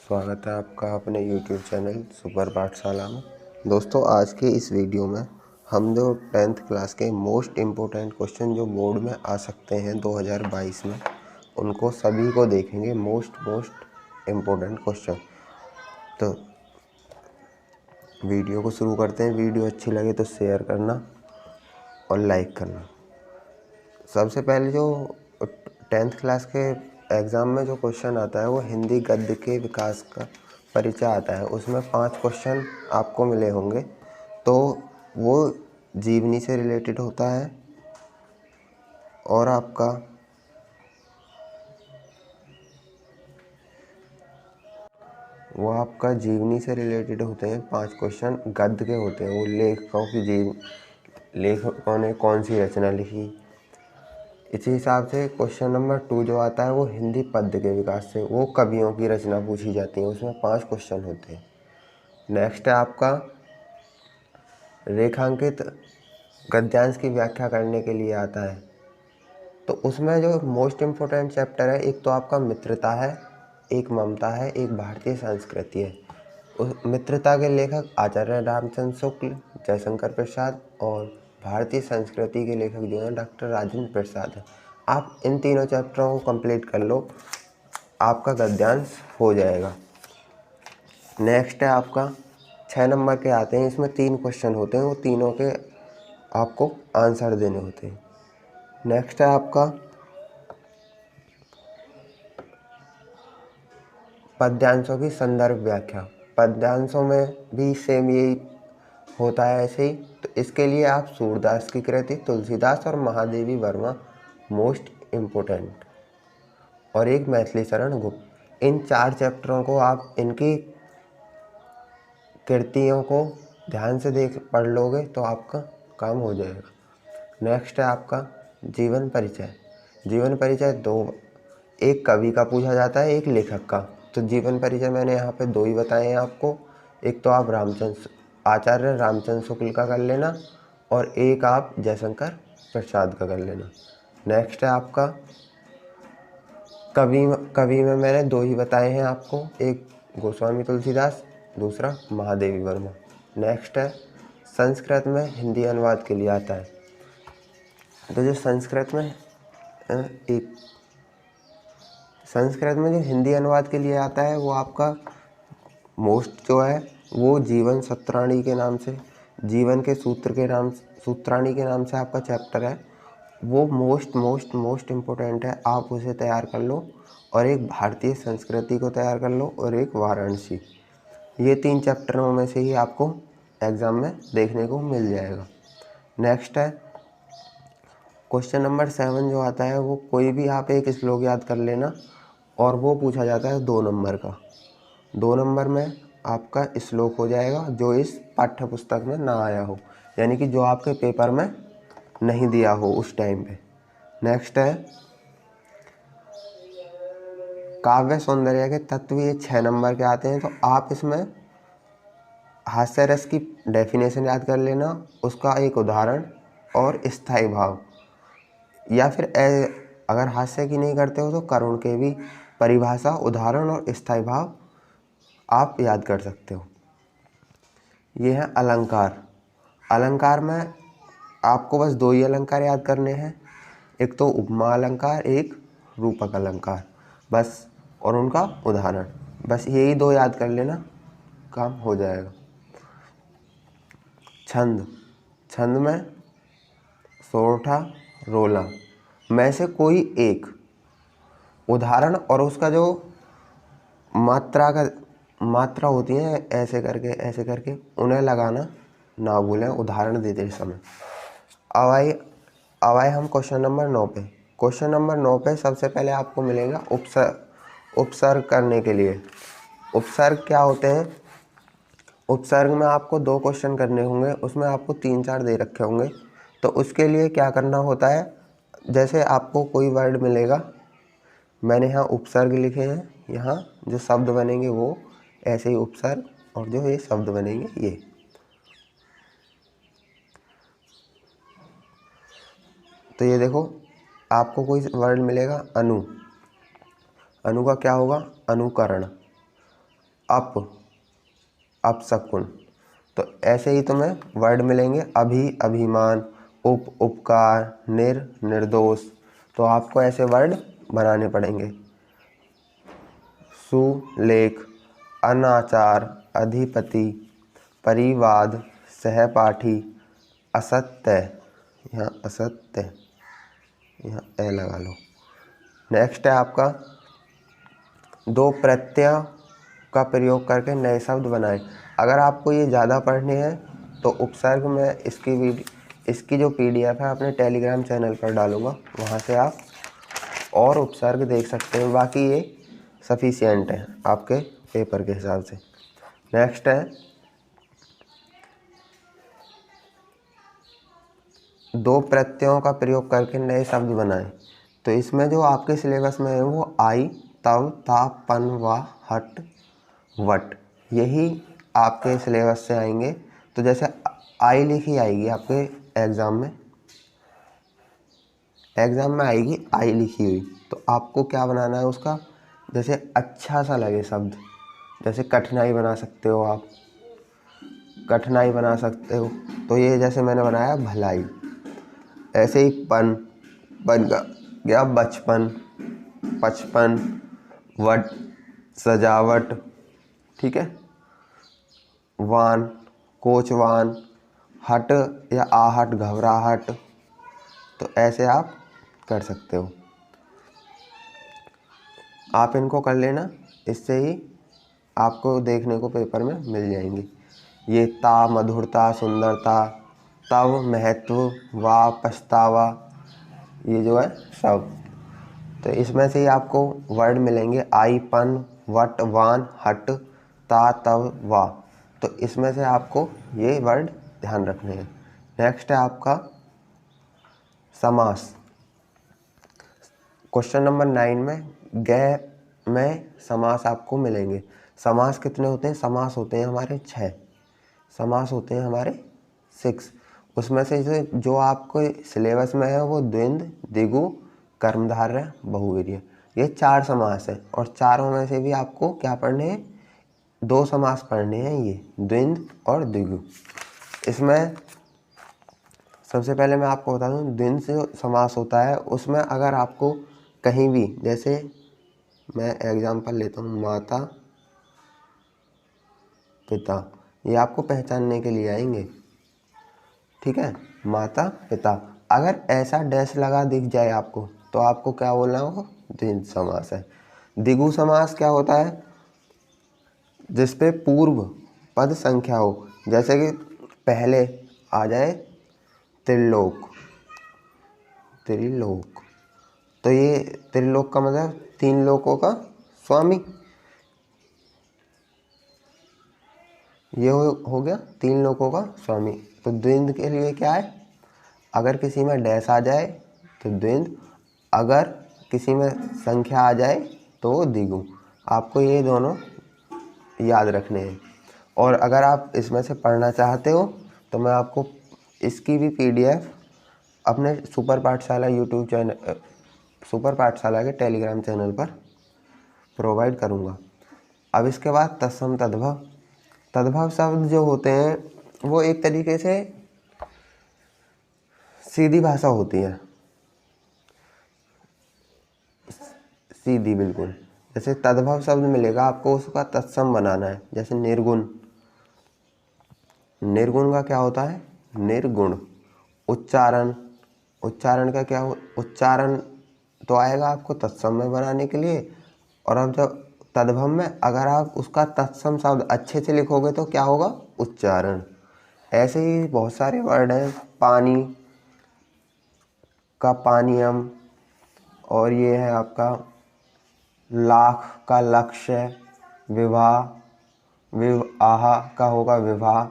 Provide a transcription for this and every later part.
स्वागत है आपका अपने YouTube चैनल सुपर पाठशाला में। दोस्तों, आज के इस वीडियो में हम जो 10th क्लास के मोस्ट इम्पोर्टेंट क्वेश्चन जो बोर्ड में आ सकते हैं 2022 में, उनको सभी को देखेंगे। Most important question. तो वीडियो को शुरू करते हैं। वीडियो अच्छी लगे तो शेयर करना और लाइक करना। सबसे पहले जो 10th क्लास के एग्ज़ाम में जो क्वेश्चन आता है वो हिंदी गद्य के विकास का परिचय आता है। उसमें 5 क्वेश्चन आपको मिले होंगे। तो वो जीवनी से रिलेटेड होता है और आपका जीवनी से रिलेटेड होते हैं। 5 क्वेश्चन गद्य के होते हैं। वो लेखकों ने कौन सी रचना लिखी। इसी हिसाब से क्वेश्चन नंबर 2 जो आता है वो हिंदी पद्य के विकास से, वो कवियों की रचना पूछी जाती है। उसमें 5 क्वेश्चन होते हैं। नेक्स्ट है आपका रेखांकित गद्यांश की व्याख्या करने के लिए आता है। तो उसमें जो मोस्ट इम्पोर्टेंट चैप्टर है, एक तो आपका मित्रता है, एक ममता है, एक भारतीय संस्कृति है। उस मित्रता के लेखक आचार्य रामचंद्र शुक्ल, जयशंकर प्रसाद, और भारतीय संस्कृति के लेखक जो हैं डॉक्टर राजेंद्र प्रसाद हैं। आप इन तीनों चैप्टरों को कंप्लीट कर लो, आपका गद्यांश हो जाएगा। नेक्स्ट है आपका 6 नंबर के आते हैं। इसमें 3 क्वेश्चन होते हैं, वो तीनों के आपको आंसर देने होते हैं। नेक्स्ट है आपका पद्यांशों की संदर्भ व्याख्या। पद्यांशों में भी सेम यही होता है ऐसे ही। तो इसके लिए आप सूरदास की कृति, तुलसीदास और महादेवी वर्मा मोस्ट इम्पोर्टेंट, और एक मैथिली शरण गुप्त। इन 4 चैप्टरों को आप इनकी कृतियों को ध्यान से पढ़ लोगे तो आपका काम हो जाएगा। नेक्स्ट है आपका जीवन परिचय। जीवन परिचय 2, एक कवि का पूछा जाता है, एक लेखक का। तो जीवन परिचय मैंने यहाँ पे 2 ही बताए हैं आपको। एक तो आप आचार्य रामचंद्र शुक्ल का कर लेना, और एक आप जयशंकर प्रसाद का कर लेना। नेक्स्ट है आपका कवि में मैंने 2 ही बताए हैं आपको, एक गोस्वामी तुलसीदास, दूसरा महादेवी वर्मा। नेक्स्ट है संस्कृत में हिंदी अनुवाद के लिए आता है। तो जो संस्कृत में जो हिंदी अनुवाद के लिए आता है वो आपका मोस्ट जो है वो जीवन सत्राणी के नाम से, जीवन के सूत्राणी के नाम से आपका चैप्टर है। वो मोस्ट इम्पोर्टेंट है। आप उसे तैयार कर लो, और एक भारतीय संस्कृति को तैयार कर लो, और एक वाराणसी। ये 3 चैप्टरों में से ही आपको एग्ज़ाम में देखने को मिल जाएगा। नेक्स्ट है क्वेश्चन नंबर 7 जो आता है वो कोई भी आप एक श्लोक याद कर लेना, और वो पूछा जाता है 2 नंबर का। 2 नंबर में आपका श्लोक हो जाएगा जो इस पाठ्य पुस्तक में ना आया हो, यानी कि जो आपके पेपर में नहीं दिया हो उस टाइम पे। नेक्स्ट है काव्य सौंदर्य के तत्व। ये 6 नंबर के आते हैं। तो आप इसमें हास्य रस की डेफिनेशन याद कर लेना, उसका एक उदाहरण और स्थायी भाव, या फिर अगर हास्य की नहीं करते हो तो करुण के भी परिभाषा, उदाहरण और स्थायी भाव आप याद कर सकते हो। ये है अलंकार। अलंकार में आपको बस 2 ही अलंकार याद करने हैं, एक तो उपमा अलंकार, एक रूपक अलंकार, बस, और उनका उदाहरण। बस यही 2 याद कर लेना, काम हो जाएगा। छंद में सोरठा, रोला में से कोई एक उदाहरण और उसका जो मात्रा होती है ऐसे करके उन्हें लगाना ना भूलें उदाहरण देते समय। अब आए हम क्वेश्चन नंबर 9 पे। क्वेश्चन नंबर 9 पे सबसे पहले आपको मिलेगा उपसर्ग करने के लिए। उपसर्ग क्या होते हैं? उपसर्ग में आपको 2 क्वेश्चन करने होंगे, उसमें आपको 3-4 दे रखे होंगे। तो उसके लिए क्या करना होता है, जैसे आपको कोई वर्ड मिलेगा, मैंने यहाँ उपसर्ग लिखे हैं, यहाँ जो शब्द बनेंगे वो ऐसे ही उपसर्ग, और जो ये शब्द बनेंगे ये। तो ये देखो, आपको कोई वर्ड मिलेगा अनु का क्या होगा? अनुकरण। अप, अपशकुन। तो ऐसे ही तुम्हें वर्ड मिलेंगे, अभी, अभिमान, उप, उपकार, निर्दोष। तो आपको ऐसे वर्ड बनाने पड़ेंगे। सुलेख, अनाचार, अधिपति, परिवाद, सहपाठी, असत्य, यहाँ असत्य, यहाँ ए लगा लो। नेक्स्ट है आपका दो प्रत्यय का प्रयोग करके नए शब्द बनाएं। अगर आपको ये ज़्यादा पढ़ने हैं तो उपसर्ग में इसकी जो PDF है अपने टेलीग्राम चैनल पर डालूँगा, वहाँ से आप और उपसर्ग देख सकते हैं। बाकी ये सफिशिएंट है आपके पेपर के हिसाब से। नेक्स्ट है दो प्रत्ययों का प्रयोग करके नए शब्द बनाएं। तो इसमें जो आपके सिलेबस में है वो आई, तव, ता, पन, वा, हट, वट, यही आपके सिलेबस से आएंगे। तो जैसे आई लिखी आएगी आपके एग्ज़ाम में आएगी आई लिखी हुई, तो आपको क्या बनाना है उसका, जैसे अच्छा सा लगे शब्द। जैसे कठिनाई बना सकते हो आप, कठिनाई बना सकते हो। तो ये जैसे मैंने बनाया भलाई। ऐसे ही पन का गया बचपन, पचपन, वट, सजावट, ठीक है। वान, कोचवान, हट या आहट, घबराहट। तो ऐसे आप कर सकते हो। आप इनको कर लेना, इससे ही आपको देखने को पेपर में मिल जाएंगी। ये ता, मधुरता, सुंदरता, तव, महत्व, वा, पछतावा, ये जो है सब। तो इसमें से ही आपको वर्ड मिलेंगे आई, पन, वट, वान, हट, ता, तव, वा। तो इसमें से आपको ये वर्ड ध्यान रखने हैं। नेक्स्ट है आपका समास। क्वेश्चन नंबर 9 में गै में समास आपको मिलेंगे। समास कितने होते हैं? समास होते हैं हमारे 6। समास होते हैं हमारे 6। उसमें से जो आपको सिलेबस में है वो द्वंद्व, द्विगु, कर्मधारय, बहुव्रीहि, ये 4 समास है। और चारों में से भी आपको क्या पढ़ने हैं? 2 समास पढ़ने हैं, ये द्वंद्व और द्विगु। इसमें सबसे पहले मैं आपको बता दूं, द्वंद्व जो समास होता है उसमें अगर आपको कहीं भी, जैसे मैं एग्जांपल लेता हूँ माता पिता, ये आपको पहचानने के लिए आएंगे, ठीक है। माता पिता, अगर ऐसा डैश लगा दिख जाए आपको तो आपको क्या बोलना होगा? द्वंद्व समास है। द्विगु समास क्या होता है? जिसपे पूर्व पद संख्या हो, जैसे कि पहले आ जाए त्रिलोक, त्रिलोक। तो ये त्रिलोक का मतलब 3 लोकों का स्वामी, ये हो गया 3 लोकों का स्वामी। तो द्वंद्व के लिए क्या है? अगर किसी में डैश आ जाए तो द्वंद्व, अगर किसी में संख्या आ जाए तो द्विगु। आपको ये दोनों याद रखने हैं। और अगर आप इसमें से पढ़ना चाहते हो तो मैं आपको इसकी भी PDF अपने सुपर पाठशाला यूट्यूब चैनल, सुपर पाठशाला के टेलीग्राम चैनल पर प्रोवाइड करूँगा। अब इसके बाद तत्सम तद्भव। तद्भव शब्द जो होते हैं वो एक तरीके से सीधी भाषा होती है, सीधी बिल्कुल। जैसे तद्भव शब्द मिलेगा आपको, उसका तत्सम बनाना है। जैसे निर्गुण, निर्गुण का क्या होता है? निर्गुण। उच्चारण, उच्चारण का क्या हो? उच्चारण तो आएगा आपको तत्सम में बनाने के लिए। और अब जब तद्भव में अगर आप उसका तत्सम शब्द अच्छे से लिखोगे तो क्या होगा? उच्चारण। ऐसे ही बहुत सारे वर्ड हैं। पानी का पानीयम, और ये है आपका लाख का लक्ष्य, विवाह, विवाह का होगा विवाह,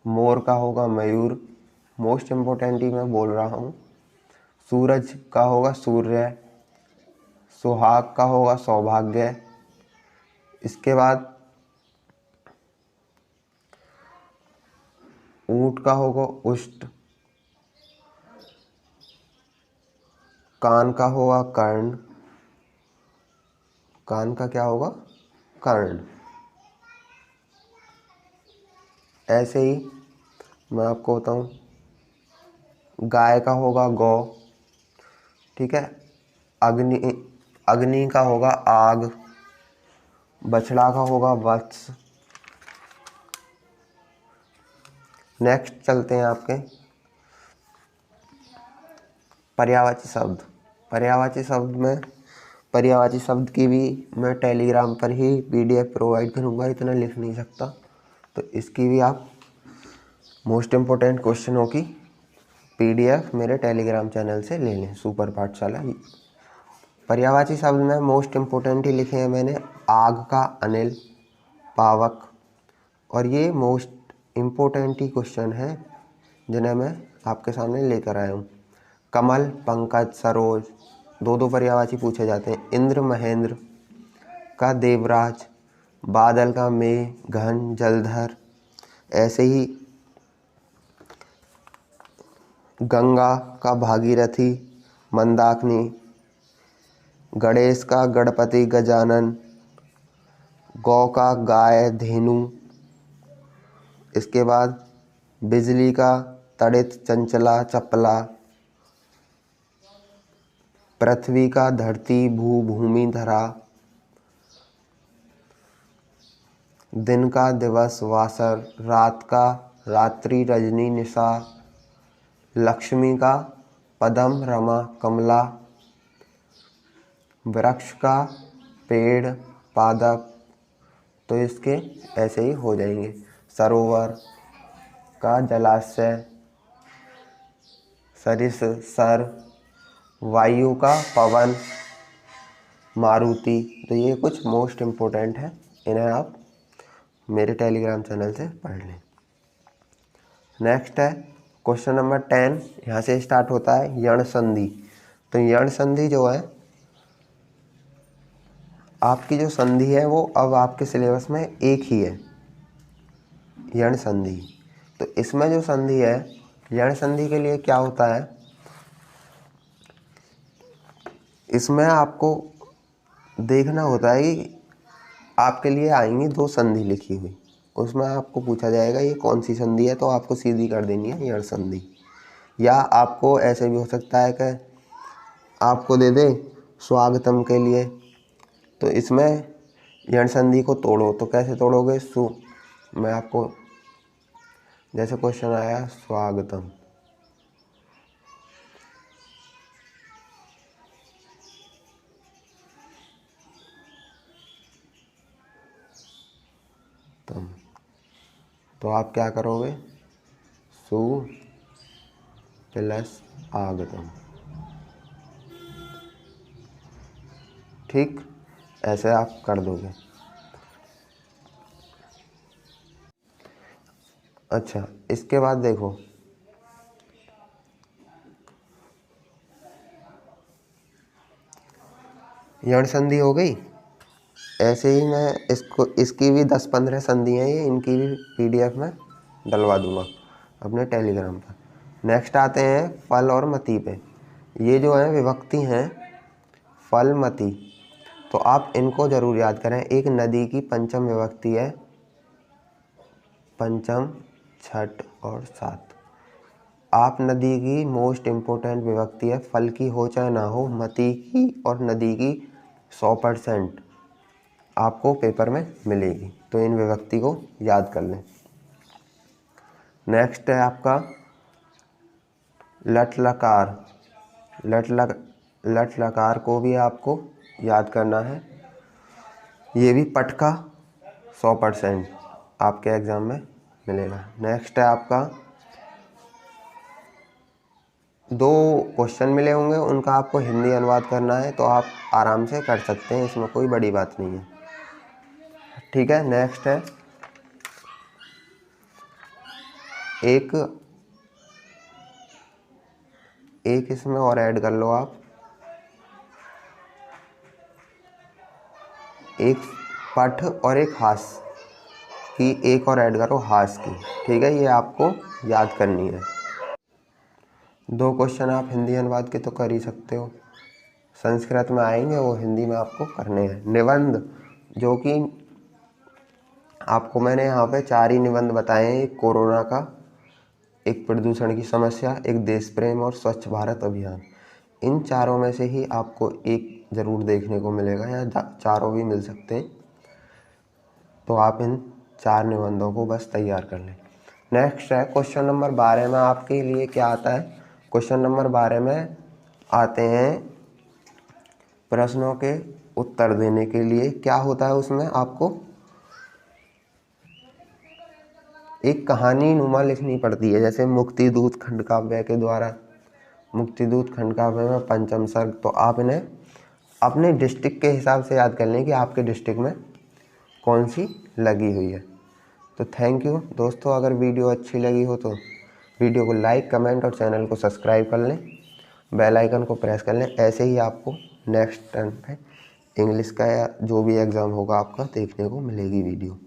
मोर का होगा मयूर, मोस्ट इम्पोर्टेंट ही मैं बोल रहा हूँ। सूरज का होगा सूर्य, सुहाग का होगा सौभाग्य। इसके बाद ऊंट का होगा उष्ट, कान का होगा कर्ण, कान का क्या होगा? कर्ण। ऐसे ही मैं आपको बताऊँ, गाय का होगा गौ, ठीक है। अग्नि, अग्नि का होगा आग, बछड़ा का होगा वत्स। नेक्स्ट चलते हैं आपके पर्यायवाची शब्द। पर्यायवाची शब्द में, पर्यायवाची शब्द की भी मैं टेलीग्राम पर ही PDF प्रोवाइड करूँगा, इतना लिख नहीं सकता, तो इसकी भी आप मोस्ट इम्पोर्टेंट क्वेश्चनों की PDF मेरे टेलीग्राम चैनल से ले लें, सुपर पाठशाला। पर्यायवाची शब्द में मोस्ट इम्पोर्टेंट ही लिखे हैं मैंने, आग का अनिल, पावक, और ये मोस्ट इम्पोर्टेंट ही क्वेश्चन है जिन्हें मैं आपके सामने लेकर आया हूँ। कमल, पंकज, सरोज, दो पर्यायवाची पूछे जाते हैं। इंद्र, महेंद्र का देवराज, बादल का मेघ, घन, जलधर। ऐसे ही गंगा का भागीरथी, मंदाकिनी, गणेश का गणपति, गजानन, गौ का गाय, धेनु। इसके बाद बिजली का तड़ित, चंचला, चपला, पृथ्वी का धरती, भू, भूमि, धरा, दिन का दिवस, वासर, रात का रात्रि, रजनी, निशा, लक्ष्मी का पदम, रमा, कमला, वृक्ष का पेड़, पादप। तो इसके ऐसे ही हो जाएंगे। सरोवर का जलाशय, सरिस, सर, वायु का पवन, मारुति। तो ये कुछ मोस्ट इम्पोर्टेंट है, इन्हें आप मेरे टेलीग्राम चैनल से पढ़ लें। नेक्स्ट है क्वेश्चन नंबर 10, यहाँ से स्टार्ट होता है यण संधि। तो यण संधि जो है, आपकी जो संधि है वो अब आपके सिलेबस में एक ही है, यण संधि। तो इसमें जो संधि है, यण संधि के लिए क्या होता है, इसमें आपको देखना होता है कि आपके लिए आएंगी 2 संधि लिखी हुई, उसमें आपको पूछा जाएगा ये कौन सी संधि है, तो आपको सीधी कर देनी है यण संधि। या आपको ऐसे भी हो सकता है कि आपको दे दे स्वागतम के लिए, तो इसमें यण संधि को तोड़ो। तो कैसे तोड़ोगे, मैं आपको जैसे क्वेश्चन आया स्वागतम, तम, तो आप क्या करोगे, सु प्लस आगतम, ठीक, ऐसे आप कर दोगे। अच्छा, इसके बाद देखो, यण संधि हो गई। ऐसे ही मैं इसकी भी 10-15 संधि हैं, ये इनकी भी PDF में डलवा दूंगा अपने टेलीग्राम पर। नेक्स्ट आते हैं फल और मति पे। ये जो है विभक्ति हैं, फल, मति, तो आप इनको जरूर याद करें। एक नदी की पंचम विभक्ति है, पंचम, छठ और सात। आप नदी की मोस्ट इम्पोर्टेंट विभक्ति है, फल की हो चाहे ना हो, मति की और नदी की 100% आपको पेपर में मिलेगी, तो इन विभक्ति को याद कर लें। नेक्स्ट है आपका लट लकार। लट लकार को भी आपको याद करना है, ये भी पट का 100% आपके एग्ज़ाम में मिलेगा। नेक्स्ट है आपका 2 क्वेश्चन मिले होंगे, उनका आपको हिंदी अनुवाद करना है, तो आप आराम से कर सकते हैं, इसमें कोई बड़ी बात नहीं है, ठीक है। नेक्स्ट है एक इसमें और ऐड कर लो आप, एक पठ और एक हास की, एक और ऐड करो हास की, ठीक है, ये आपको याद करनी है। 2 क्वेश्चन आप हिंदी अनुवाद के तो कर ही सकते हो, संस्कृत में आएंगे वो हिंदी में आपको करने हैं। निबंध, जो कि आपको मैंने यहाँ पे 4 ही निबंध बताए हैं, एक कोरोना का, एक प्रदूषण की समस्या, एक देश प्रेम और स्वच्छ भारत अभियान। इन चारों में से ही आपको एक ज़रूर देखने को मिलेगा या चारों भी मिल सकते हैं। तो आप इन 4 निबंधों को बस तैयार कर लें। नेक्स्ट है क्वेश्चन नंबर 12 में आपके लिए क्या आता है। क्वेश्चन नंबर 12 में आते हैं प्रश्नों के उत्तर देने के लिए। क्या होता है उसमें, आपको एक कहानी नुमा लिखनी पड़ती है, जैसे मुक्तिदूत खंड काव्य के द्वारा। मुक्तिदूत खंड काव्य में पंचम सर्ग, तो आप इन्हें अपने डिस्ट्रिक्ट के हिसाब से याद कर लें कि आपके डिस्ट्रिक्ट में कौन सी लगी हुई है। तो थैंक यू दोस्तों, अगर वीडियो अच्छी लगी हो तो वीडियो को लाइक, कमेंट और चैनल को सब्सक्राइब कर लें, बेल आइकन को प्रेस कर लें। ऐसे ही आपको नेक्स्ट टर्म पे इंग्लिश का या जो भी एग्ज़ाम होगा आपका देखने को मिलेगी वीडियो।